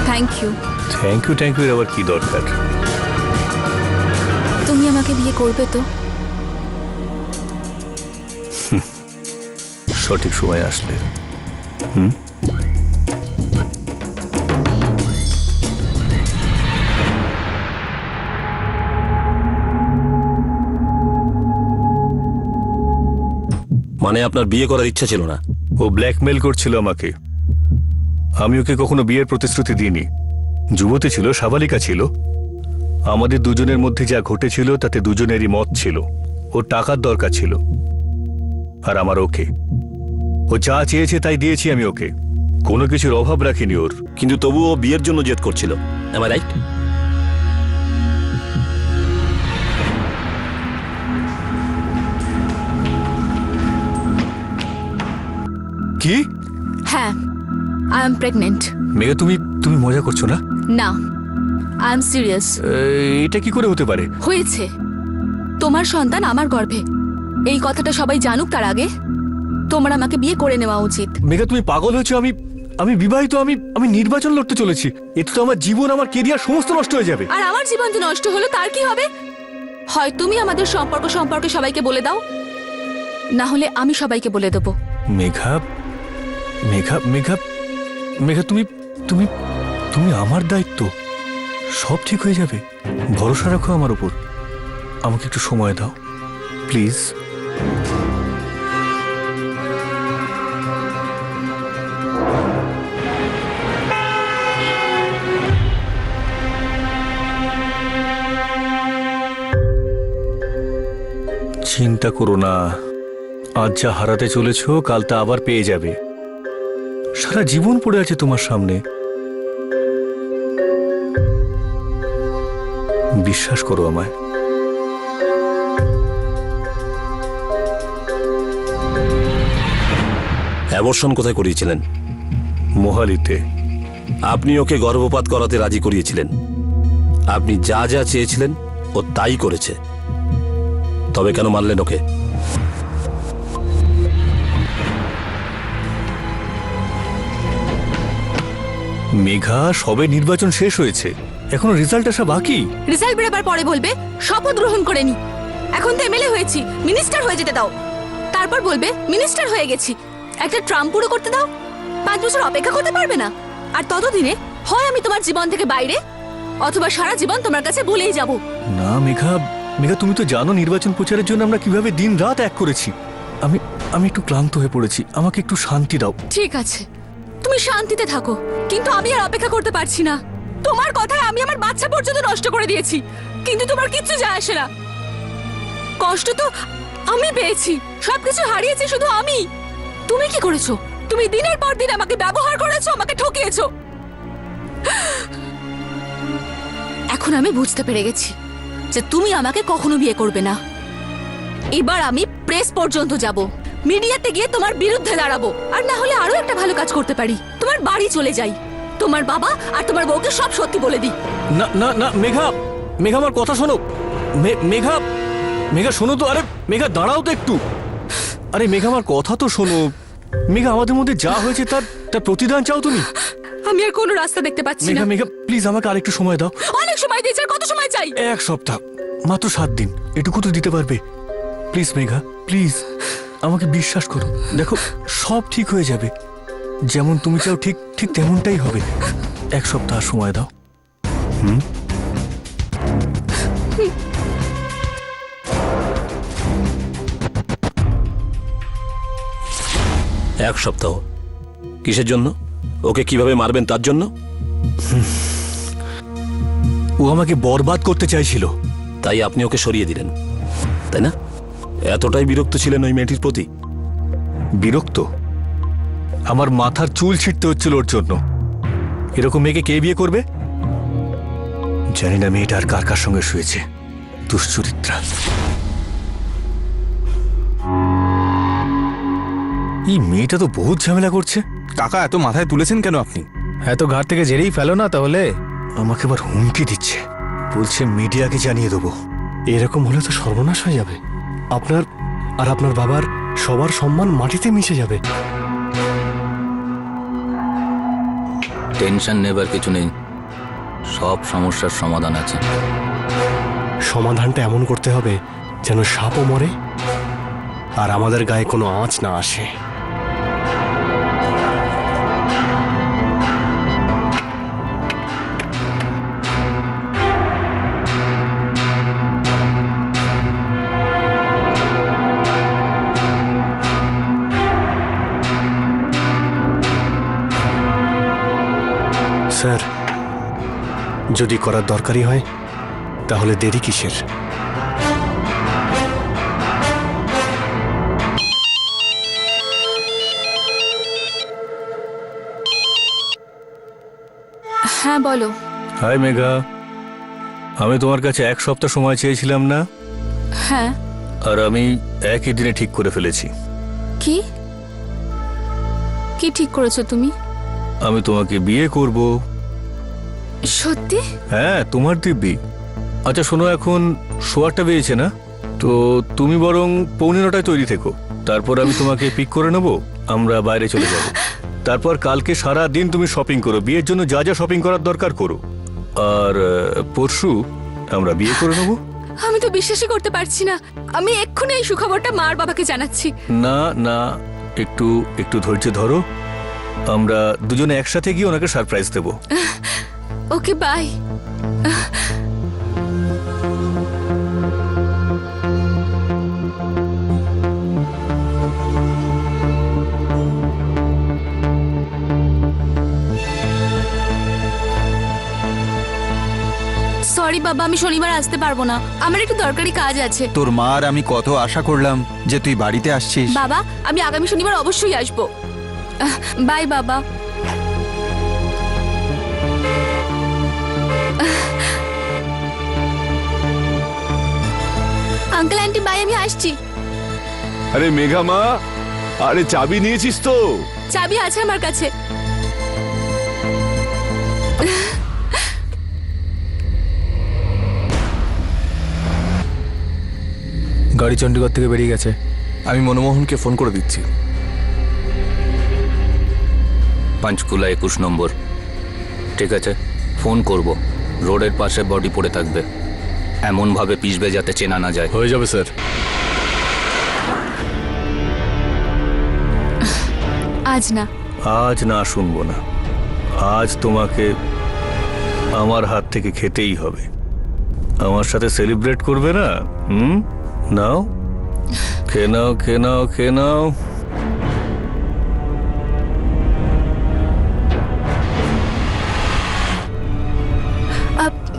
Thank you. Thank you এর আবার কি দরকার? তুমি আমাকে বিয়ে করবে তো? সঠিক সময় আসলে। হুম, মানে আপনার বিয়ে করার ইচ্ছা ছিল না? ও ব্ল্যাকমেল করছিল আমাকে। আমি ওকে কখনো বিয়ের প্রতিশ্রুতি দিইনি। যুবতী ছিল, সাবালিকা ছিল। আমাদের দুজনের মধ্যে যা ঘটেছিল তাতে দুজনেরই মত ছিল। ওর টাকার দরকার ছিল, আর আমার ওকে। ও যা চেয়েছে তাই দিয়েছি আমি ওকে, কোনো কিছুর অভাব রাখিনি ওর। কিন্তু তবুও বিয়ের জন্য জেদ করছিল, am I রাইট? কি? হ্যাঁ, আই এম প্রেগনেন্ট। মেঘা, তুমি মজা করছো না? না, আই এম সিরিয়াস। এটা কি করে হতে পারে? হয়েছে। তোমার সন্তান আমার গর্ভে। এই কথাটা সবাই জানুক তার আগে তোমার আমাকে বিয়ে করে নেওয়া উচিত। মেঘা, তুমি পাগল হয়েছো? আমি বিবাহিত, আমি নির্বাচন লড়তে চলেছি। এতে তো আমার জীবন, আমার কেরিয়ার সমস্ত নষ্ট হয়ে যাবে। আর আমার জীবন যে নষ্ট হলো তার কি হবে? হয় তুমি আমাদের সম্পর্কে সবাইকে বলে দাও, না হলে আমি সবাইকে বলে দেবো। মেঘা, মেঘা, মেঘা, মেঘা, তুমি আমার দায়িত্ব। সব ঠিক হয়ে যাবে, ভরসা রাখো আমার উপর। আমাকে একটু সময় দাও প্লিজ। চিন্তা করো না, আজ যা হারাতে চলেছ কাল তা আবার পেয়ে যাবে। সারা জীবন পড়ে আছে তোমার সামনে, বিশ্বাস করো আমায়। অ্যাবর্শন কোথায় করিয়েছিলেন? মোহালিতে। আপনি ওকে গর্ভপাত করাতে রাজি করিয়েছিলেন। আপনি যা যা চেয়েছিলেন ও তাই করেছে, তবে কেন মারলেন ওকে? মেঘা, সবে নির্বাচন শেষ হয়েছে, এখনো রেজাল্ট আসা বাকি। রেজাল্ট বেরোবার পরে বলবে শপথ গ্রহণ করে নি। এখন তো এমএলএ হয়েছি, মিনিস্টার হয়ে যেতে দাও। তারপর বলবে মিনিস্টার হয়ে গেছি, একটা ট্রাম্প পুরো করতে দাও। 5 বছর অপেক্ষা করতে পারবে না? আর ততদিনে হয় আমি তোমার জীবন থেকে বাইরে, অথবা সারা জীবন তোমার কাছে ভুলেই যাব। না মেঘা, মেঘা, তুমি তো জানো নির্বাচন প্রচারের জন্য আমরা কিভাবে দিন রাত এক করেছি। আমি একটু ক্লান্ত হয়ে পড়েছি, আমাকে একটু শান্তি দাও। ঠিক আছে, তুমি শান্তিতে থাকো, কিন্তু আমি আর অপেক্ষা করতে পারছি না। তোমার কথায় আমি আমার বাচ্চা পর্যন্ত নষ্ট করে দিয়েছি, কিন্তু তোমার কিচ্ছু যায় আসে না। কষ্ট তো আমি পেয়েছি, সবকিছু হারিয়েছি শুধু আমি। তুমি কি করেছো? তুমি দিনের পর দিন আমাকে ব্যবহার করেছো, আমাকে ঠকিয়েছো। এখন আমি বুঝতে পেরে গেছি যে তুমি আমাকে কখনো বিয়ে করবে না। এবার আমি প্রেস পর্যন্ত যাব, মিডিয়াতে গিয়ে তোমার বিরুদ্ধে দাঁড়াবো। আর না হলে আরো একটা ভালো কাজ করতে পারি, তোমার বাড়ি চলে যাই, তোমার বাবা আর তোমার বউকে সব সত্যি বলে দিই। না না না মেঘা, মেঘা, আমার কথা শোনো। মেঘা, মেঘা শোনো তো। আরে মেঘা, দাঁড়াও তো একটু। আরে মেঘা, আমার কথা তো শোনো। মেঘা, আমাদের মধ্যে যা হয়েছে তার প্রতিদান চাও তুমি? আমি আর কোনো রাস্তা দেখতে পাচ্ছি না। মেঘা, মেঘা, প্লিজ আমাকে আরেকটু সময় দাও। অনেক সময় দিয়েছি, আর কত সময় চাই? 1 সপ্তাহ, মাত্র 7 দিন, এটুকু তো দিতে পারবে? প্লিজ মেঘা, প্লিজ আমাকে বিশ্বাস করো। দেখো, সব ঠিক হয়ে যাবে, যেমন তুমি চাও ঠিক ঠিক তেমনটাই হবে। 1 সপ্তাহ সময় দাও। এক সপ্তাহ? কিসের জন্য? ওকে কিভাবে মারবেন তার জন্য? ও আমাকে বরবাদ করতে চাইছিল, তাই আপনি ওকে সরিয়ে দিলেন, তাই না? এতটাই বিরক্ত ছিলেন ওই মেয়েটির প্রতি? বিরক্ত? আমার মাথার চুল ছিঁড়তে হচ্ছিল ওর জন্য। এরকম মেয়েকে কে বিয়ে করবে? জানি না মেয়েটা আর কার কার সঙ্গে শুয়েছে, দুশ্চরিত্রা। এই মেয়েটা তো বহুত ঝামেলা করছে। কাকা, এত মাথায় তুলেছেন কেন আপনি? এত ঘাট থেকে জেরেই ফেলো না তাহলে। আমাকে আবার হুমকি দিচ্ছে, বলছে মিডিয়াকে জানিয়ে দেবো। এরকম হলে তো সর্বনাশ হয়ে যাবে। আপনার আর আপনার বাবার সবার সম্মান মাটিতে মিশে যাবে। টেনশন নেবার কিছু নেই, সব সমস্যার সমাধান আছে। সমাধানটা এমন করতে হবে যেন সাপও মরে আর আমাদের গায়ে কোনো আঁচ না আসে। স্যার, যদি করার দরকারই হয় তাহলে দেরি কিসের? হ্যাঁ বলো। হাই মেঘা, আমি তোমার কাছে 1 সপ্তাহ সময় চেয়েছিলাম না? হ্যাঁ। আর আমি একই দিনে ঠিক করে ফেলেছি। কি কি ঠিক করেছো তুমি? আমি তোমাকে বিয়ে করব। সত্যি? হ্যাঁ, তোমার দিব্যি। আচ্ছা শোনো, এখন 8:15 বেজেছে না? তো তুমি বরং 8:45 তৈরি থেকো, তারপর আমি তোমাকে পিক করে নেব, আমরা বাইরে চলে যাব। তারপর কালকে সারা দিন তুমি শপিং করো, বিয়ের জন্য যা যা শপিং করার দরকার করো। আর পরশু আমরা বিয়ে করে নেব। আমি তো বিশ্বাসই করতে পারছি না। আমি এক্ষুনি এই সুখবরটা মার বাবাকে জানাচ্ছি। না না, একটু একটু ধৈর্য ধরো, আমরা দুজনে একসাথে গিয়ে ওনাকে সারপ্রাইজ দেব। Okay bye. সরি বাবা, আমি শনিবার আসতে পারবো না, আমার একটু দরকারি কাজ আছে। তোর মার আমি কত আশা করলাম যে তুই বাড়িতে আসছিস। বাবা, আমি আগামী শনিবার অবশ্যই আসবো। বাই বাবা। আঙ্কেল আন্টি বাই, আমি আসছি। আরে মেঘা মা, আরে চাবি নিয়েছিস তো? চাবি আছে আমার কাছে। গাড়ি চণ্ডীগড় থেকে বেরিয়ে গেছে। আমি মনমোহনকে ফোন করে দিচ্ছি। পাঁচকুলা 21 নম্বর। ঠিক আছে, ফোন করব। রোডের পাশে বডি পড়ে থাকবে, এমনভাবে পিষবে যাতে চেনা না যায়। হয়ে যাবে স্যার। আজ না। আজ না, শুনবো না। আজ তোমাকে আমার হাত থেকে খেতেই হবে। আমার সাথে সেলিব্রেট করবে না? নাও, খেয়ে নাও, খেয়ে নাও, খেয়ে নাও।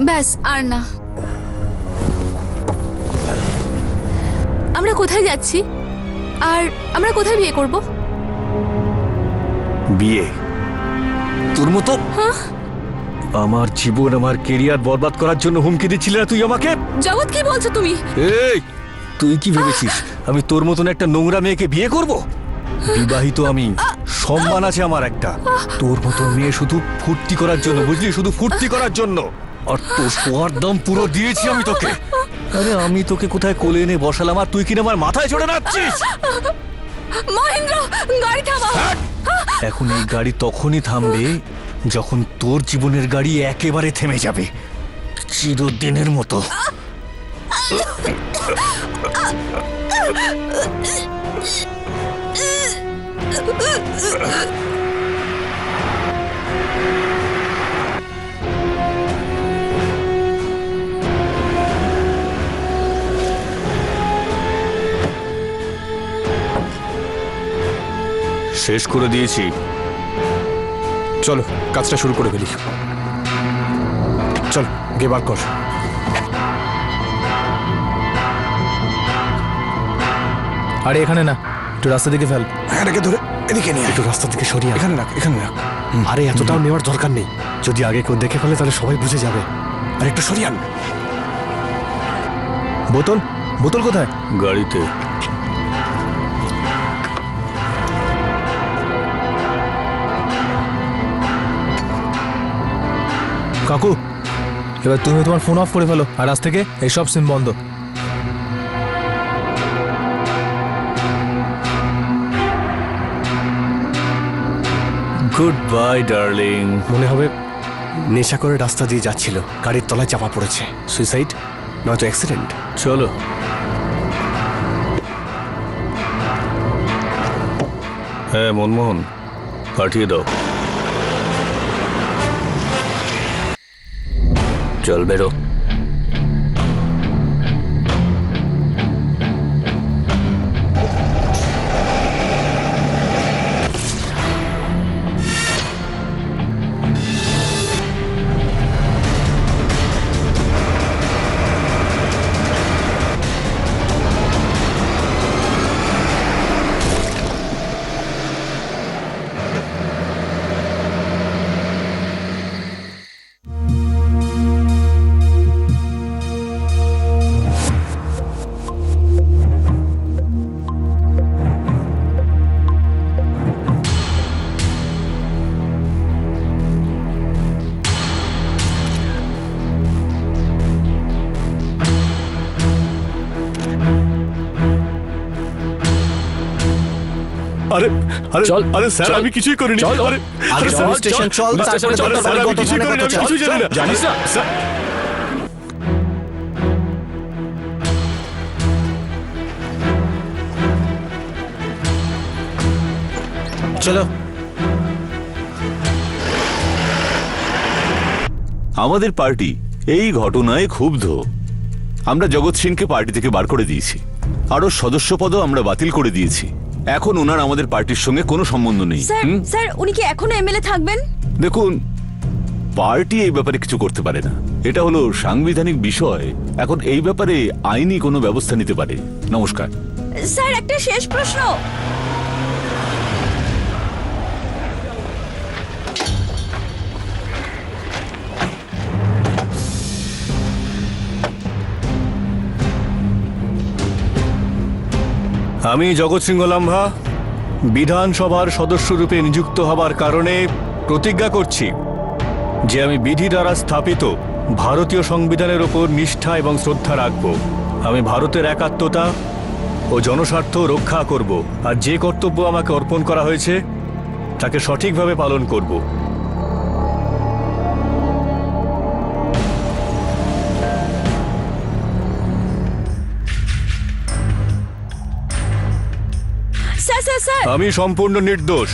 ব্যাস, আর না। আমরা কোথায় যাচ্ছি? আর আমরা কোথায় বিয়ে করব? বিয়ে? তোর মতো আমার জীবন, আমার কেরিয়ার বরবাদ করার জন্য হুমকি দিচ্ছিলে না তুই আমাকে? জগৎ, কি বলছো তুমি? এই, তুই কি ভেবেছিস আমি তোর মতন একটা নোংরা মেয়েকে বিয়ে করব? বিবাহিত আমি, সম্মান আছে আমার একটা। তোর মতন মেয়ে শুধু ফুর্তি করার জন্য, বুঝলি, শুধু ফুর্তি করার জন্য। আর তোর শোয়ার দাম পুরো দিয়েছি আমি তোকে। আরে আমি তোকে কোথায় কোলে এনে বসালাম আর তুই কিনা আমার মাথায় চড়ে নাচছিস? মহেন্দ্র, গাড়ি থামাও। এখন এই গাড়ি তখনই থামবে যখন তোর জীবনের গাড়ি একেবারে থেমে যাবে, চিরদিনের মতো। শেষ করে দিয়েছি। চলো কাজটা শুরু করে ফেলি। চল, গিয়ে বার কর। আরে এখানে না, একটু রাস্তা দিকে ফেল। এটাকে ধরে এদিকে নিয়ে একটু রাস্তা থেকে সরিয়ে আন। এখানে রাখ, এখানে রাখ। আরে এতটাও নেওয়ার দরকার নেই, যদি আগে কেউ দেখে ফেলে তাহলে সবাই বুঝে যাবে। আর একটু সরিয়ে আন। বোতল, বোতল কোথায়? গাড়িতে। কাকু, এবার তুমি তোমার ফোন অফ করে ফেলো আর আজ থেকে এই সব সিম বন্ধ। Good bye darling. মনে হবে নেশা করে রাস্তা দিয়ে যাচ্ছিল, গাড়ির তলায় চাপা পড়েছে। সুইসাইড নয়তো অ্যাক্সিডেন্ট। চলো। হ্যাঁ মনমোহন, পাঠিয়ে দাও। চল বেরো। আরে আরে চল, আরে স্যার চল। আমি কিছুই করিনি চল। আরে আগে স্যার, পুলিশ স্টেশন চল, পুলিশ তারপরে স্টেশনে চল, তোর স্যার, বাড়ি আমি কত কিছুই থানায় করিনি, কত আমি চল। কিছুই জানি না জানিস না? স্যার, চলো। আমাদের পার্টি এই ঘটনায় ক্ষুব্ধ। আমরা জগৎ সিংকে পার্টি থেকে বার করে দিয়েছি, আরো সদস্যপদও আমরা বাতিল করে দিয়েছি। এখন ওনার আমাদের পার্টির সঙ্গে কোনো সম্বন্ধ নেই। স্যার স্যার উনি কি এখনো এমএলএ থাকবেন? দেখুন, পার্টি এই ব্যাপারে কিছু করতে পারে না, এটা হলো সাংবিধানিক বিষয়। এখন এই ব্যাপারে আইনি কোনো ব্যবস্থা নিতে পারে। নমস্কার। স্যার একটা শেষ প্রশ্ন। আমি জগৎ সিংহ লাম্ভা বিধানসভার সদস্যরূপে নিযুক্ত হবার কারণে প্রতিজ্ঞা করছি যে আমি বিধি দ্বারা স্থাপিত ভারতীয় সংবিধানের ওপর নিষ্ঠা এবং শ্রদ্ধা রাখব। আমি ভারতের একাত্মতা ও জনস্বার্থ রক্ষা করব, আর যে কর্তব্য আমাকে অর্পণ করা হয়েছে তাকে সঠিকভাবে পালন করব। স্যার স্যার স্যার আমি সম্পূর্ণ নির্দোষ।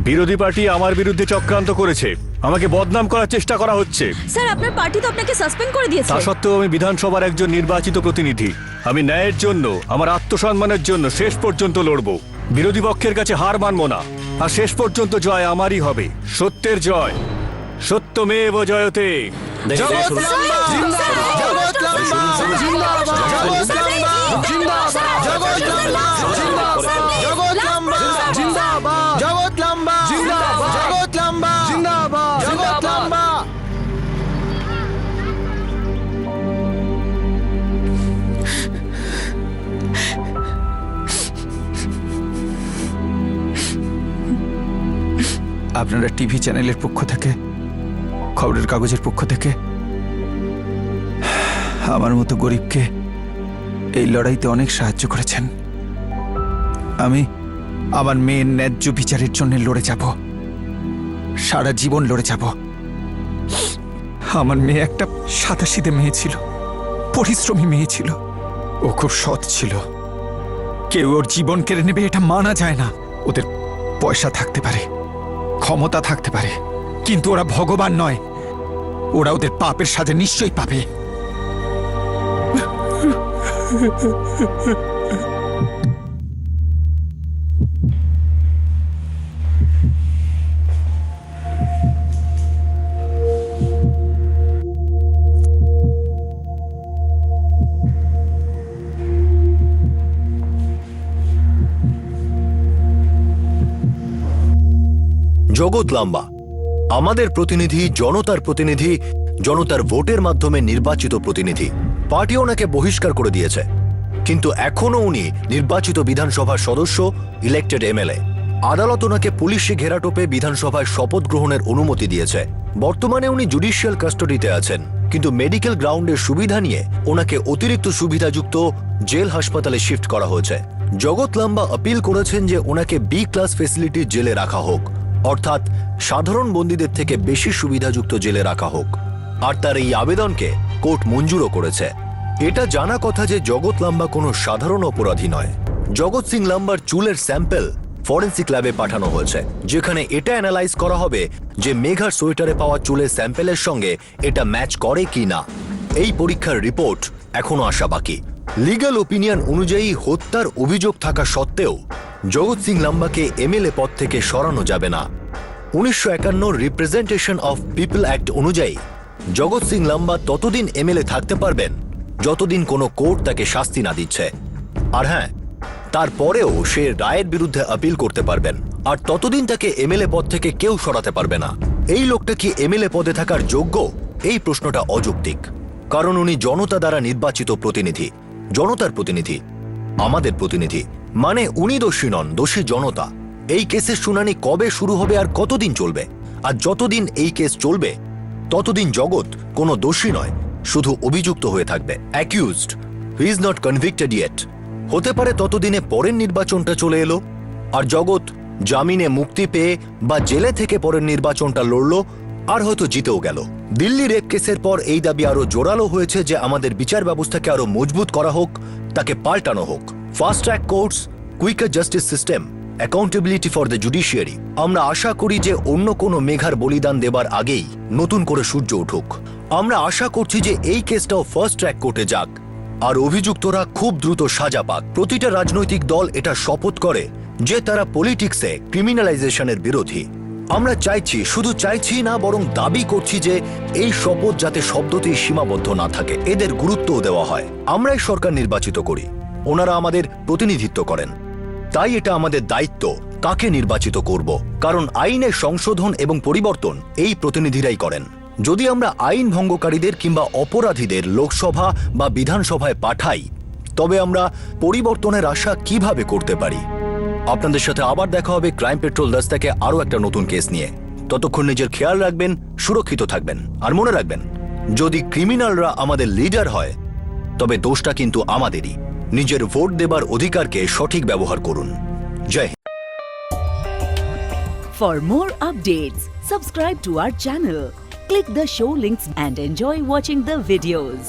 বিরোধী পার্টি আমার বিরুদ্ধে চক্রান্ত করেছে, আমাকে বদনাম করার চেষ্টা করা হচ্ছে। স্যার আপনার পার্টি তো আপনাকে সাসপেন্ড করে দিয়েছে। তা সত্ত্বেও আমি বিধানসভার একজন নির্বাচিত প্রতিনিধি। আমি ন্যায়ের জন্য, আমার আত্মসম্মানের জন্য শেষ পর্যন্ত লড়ব। বিরোধী পক্ষের কাছে হার মানব না, আর শেষ পর্যন্ত জয় আমারই হবে। সত্যের জয়। সত্যমেব জয়তে। আপনারা টিভি চ্যানেলের পক্ষ থেকে, খবরের কাগজের পক্ষ থেকে আমার মতো গরিবকে এই লড়াইতে অনেক সাহায্য করেছেন। আমি আমার মেয়ের ন্যায্য বিচারের জন্য লড়ে যাব, সারা জীবন লড়ে যাব। আমার মেয়ে একটা সাদাসিধে মেয়ে ছিল, পরিশ্রমী মেয়ে ছিল, ও খুব সৎ ছিল। কেউ ওর জীবন কেড়ে নেবে এটা মানা যায় না। ওদের পয়সা থাকতে পারে, ক্ষমতা থাকতে পারে, কিন্তু ওরা ভগবান নয়। ওরা ওদের পাপের সাজা নিশ্চয়ই পাবে। জগৎ লাম্বা আমাদের প্রতিনিধি, জনতার প্রতিনিধি, জনতার ভোটের মাধ্যমে নির্বাচিত প্রতিনিধি। পার্টি ওনাকে বহিষ্কার করে দিয়েছে, কিন্তু এখনো উনি নির্বাচিত বিধানসভার সদস্য, ইলেক্টেড এমএলএ। আদালত ওনাকে পুলিশি ঘেরাটোপে বিধানসভায় শপথ গ্রহণের অনুমতি দিয়েছে। বর্তমানে উনি জুডিশিয়াল কাস্টাডিতে আছেন, কিন্তু মেডিকেল গ্রাউন্ডের সুবিধা নিয়ে ওনাকে অতিরিক্ত সুবিধাযুক্ত জেল হাসপাতালে শিফট করা হয়েছে। জগৎ লাম্বা আপিল করেছেন যে ওনাকে বি ক্লাস ফেসিলিটি জেলে রাখা হোক, অর্থাৎ সাধারণ বন্দীদের থেকে বেশি সুবিধাযুক্ত জেলে রাখা হোক, আর তার এই আবেদনকে কোর্ট মঞ্জুরও করেছে। এটা জানা কথা যে জগৎ লাম্বা কোনো সাধারণ অপরাধী নয়। জগৎ সিং লাম্বার চুলের স্যাম্পল ফরেন্সিক ল্যাবে পাঠানো হয়েছে, যেখানে এটা অ্যানালাইজ করা হবে যে মেঘার সোয়েটারে পাওয়া চুলের স্যাম্পলের সঙ্গে এটা ম্যাচ করে কি না। এই পরীক্ষার রিপোর্ট এখনো আসা বাকি। লিগ্যাল ওপিনিয়ন অনুযায়ী হত্যার অভিযোগ থাকা সত্ত্বেও জগৎ সিং লাম্বাকে এমএলএ পদ থেকে সরানো যাবে না। 1951 রিপ্রেজেন্টেশন অফ পিপল অ্যাক্ট অনুযায়ী জগৎ সিং লাম্বা ততদিন এমএলএ থাকতে পারবেন যতদিন কোনো কোর্ট তাকে শাস্তি না দিচ্ছে। আর হ্যাঁ, তারপরেও সে রায়ের বিরুদ্ধে আপিল করতে পারবেন, আর ততদিন তাকে এমএলএ পদ থেকে কেউ সরাতে পারবে না। এই লোকটা কি এমএলএ পদে থাকার যোগ্য? এই প্রশ্নটা অযৌক্তিক, কারণ উনি জনতা দ্বারা নির্বাচিত প্রতিনিধি, জনতার প্রতিনিধি, আমাদের প্রতিনিধি। মানে উনি দোষী নন, দোষী জনতা। এই কেসের শুনানি কবে শুরু হবে আর কতদিন চলবে? আর যতদিন এই কেস চলবে ততদিন জগৎ কোনো দোষী নয়, শুধু অভিযুক্ত হয়ে থাকবে, accused. He is not convicted yet. হতে পারে ততদিনে পরের নির্বাচনটা চলে এলো, আর জগৎ জামিনে মুক্তি পেয়ে বা জেলে থেকে পরের নির্বাচনটা লড়ল আর হয়তো জিতেও গেল। দিল্লি রেপ কেসের পর এই দাবি আরো জোরালো হয়েছে যে আমাদের বিচার ব্যবস্থাকে আরো মজবুত করা হোক, তাকে পাল্টানো হোক। Fast track courts, quicker justice system, accountability for the judiciary. আমরা আশা করি যে অন্য কোনো মেঘার বলিদান দেবার আগেই নতুন করে সূর্য উঠুক। আমরা আশা করছি যে এই কেসটাও ফার্স্ট ট্র্যাক কোর্টে যাক আর অভিযুক্তরা খুব দ্রুত সাজা পাক। প্রতিটা রাজনৈতিক দল এটা শপথ করে যে তারা পলিটিক্সে ক্রিমিনালাইজেশনের বিরোধী। আমরা চাইছি, শুধু চাইছি না বরং দাবি করছি যে এই শপথ যাতে শব্দতেই সীমাবদ্ধ না থাকে, এদের গুরুত্বও দেওয়া হয়। আমরাই সরকার নির্বাচিত করি, ওনারা আমাদের প্রতিনিধিত্ব করেন, তাই এটা আমাদের দায়িত্ব কাকে নির্বাচিত করব, কারণ আইনের সংশোধন এবং পরিবর্তন এই প্রতিনিধিরাই করেন। যদি আমরা আইন ভঙ্গকারীদের কিংবা অপরাধীদের লোকসভা বা বিধানসভায় পাঠাই, তবে আমরা পরিবর্তনের আশা কিভাবে করতে পারি? আপনাদের সাথে আবার দেখা হবে ক্রাইম পেট্রোল 10 থেকে আরো একটা নতুন কেস নিয়ে। ততক্ষণ নিজের খেয়াল রাখবেন, সুরক্ষিত থাকবেন, আর মনে রাখবেন, যদি ক্রিমিনালরা আমাদের লিডার হয় তবে দোষটা কিন্তু আমাদেরই। নিজের ভোট দেবার অধিকারকে সঠিক ব্যবহার করুন। জয় Hind. For more updates, subscribe to our channel, click the show links and enjoy watching the videos.